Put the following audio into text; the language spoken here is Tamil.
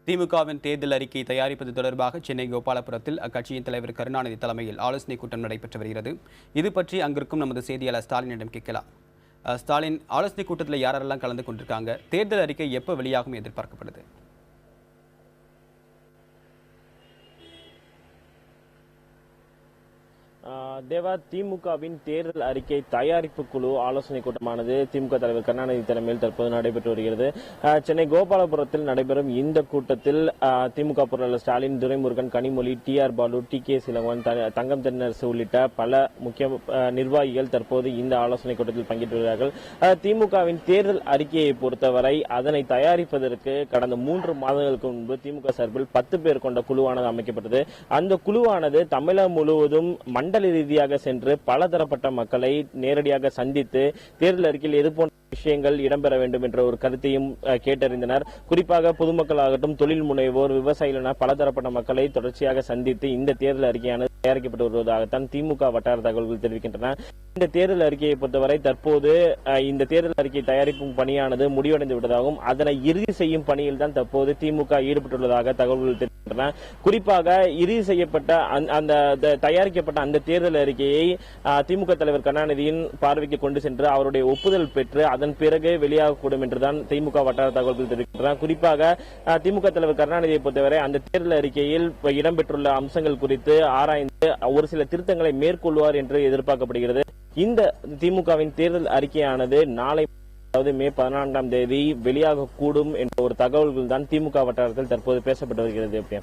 திமுகவின் தேர்தல் அறிக்கை தயாரிப்பது தொடர்பாக சென்னை கோபாலபுரத்தில் அக்கட்சியின் தலைவர் கருணாநிதி தலைமையில் ஆலோசனைக் கூட்டம் நடைபெற்று வருகிறது. இது பற்றி அங்கிருக்கும் நமது செய்தியாளர் ஸ்டாலினிடம் கேட்கலாம். ஸ்டாலின், ஆலோசனைக் கூட்டத்தில் யாரெல்லாம் கலந்து கொண்டிருக்காங்க? தேர்தல் அறிக்கை எப்போ வெளியாகும் எதிர்பார்க்கப்படுது? தேவா, திமுகவின் தேர்தல் அறிக்கை தயாரிப்பு குழு ஆலோசனை கூட்டமானது திமுக தலைவர் கருணாநிதி தலைமையில் தற்போது நடைபெற்று வருகிறது. சென்னை கோபாலபுரத்தில் நடைபெறும் இந்த கூட்டத்தில் திமுக பொருளாளர் ஸ்டாலின், துரைமுருகன், கனிமொழி, டி.ஆர். பாலு, டி.கே. சிலவன், தங்கம் தென்னரசு உள்ளிட்ட பல முக்கிய நிர்வாகிகள் தற்போது இந்த ஆலோசனை கூட்டத்தில் பங்கேற்று வருகிறார்கள். திமுகவின் தேர்தல் அறிக்கையை பொறுத்தவரை அதனை தயாரிப்பதற்கு கடந்த 3 மாதங்களுக்கு முன்பு திமுக சார்பில் 10 பேர் கொண்ட குழுவானது அமைக்கப்பட்டது. அந்த குழுவானது தமிழகம் முழுவதும் மண்டல ரீதியாக சென்று பலதரப்பட்ட மக்களை நேரடியாக சந்தித்து தேர்தல் அறிக்கையில் எது போன்ற விஷயங்கள் இடம்பெற வேண்டும் என்ற ஒரு கருத்தையும் கேட்டறிந்தனர். குறிப்பாக பொதுமக்களாகட்டும், தொழில் முனைவோர், விவசாயிகள் என பலதரப்பட்ட மக்களை தொடர்ச்சியாக சந்தித்து இந்த தேர்தல் அறிக்கையானது தயாரிக்கப்பட்டு வருவதாகத்தான் திமுக வட்டார தகவல்கள் தெரிவிக்கின்றன. இந்த தேர்தல் அறிக்கையை பொறுத்தவரை தற்போது இந்த தேர்தல் அறிக்கை தயாரிக்கும் பணியானது முடிவடைந்து விட்டதாகவும் அதனை இறுதி செய்யும் பணியில் தான் தற்போது திமுக ஈடுபட்டுள்ளதாக தகவல்கள் தெரிவிக்கின்றன. குறிப்பாக இறுதி செய்யப்பட்ட அந்த தயாரிக்கப்பட்ட அந்த தேர்தல் அறிக்கையை திமுக தலைவர் கருணாநிதியின் பார்வைக்கு கொண்டு சென்று அவருடைய ஒப்புதல் பெற்று அதன் பிறகு வெளியாகக்கூடும் என்றுதான் திமுக வட்டார தகவல்கள் தெரிவிக்கின்றன. குறிப்பாக திமுக தலைவர் கருணாநிதியை பொறுத்தவரை அந்த தேர்தல் அறிக்கையில் இடம்பெற்றுள்ள அம்சங்கள் குறித்து ஆராய்ந்து ஒரு சில திருத்தங்களை மேற்கொள்வார் என்று எதிர்பார்க்கப்படுகிறது. இந்த திமுகவின் தேர்தல் அறிக்கையானது நாளை, அதாவது மே 14ஆம் தேதி வெளியாகக்கூடும் என்ற ஒரு தகவல்கள் தான் திமுக வட்டாரத்தில் தற்போது பேசப்பட்டு வருகிறது.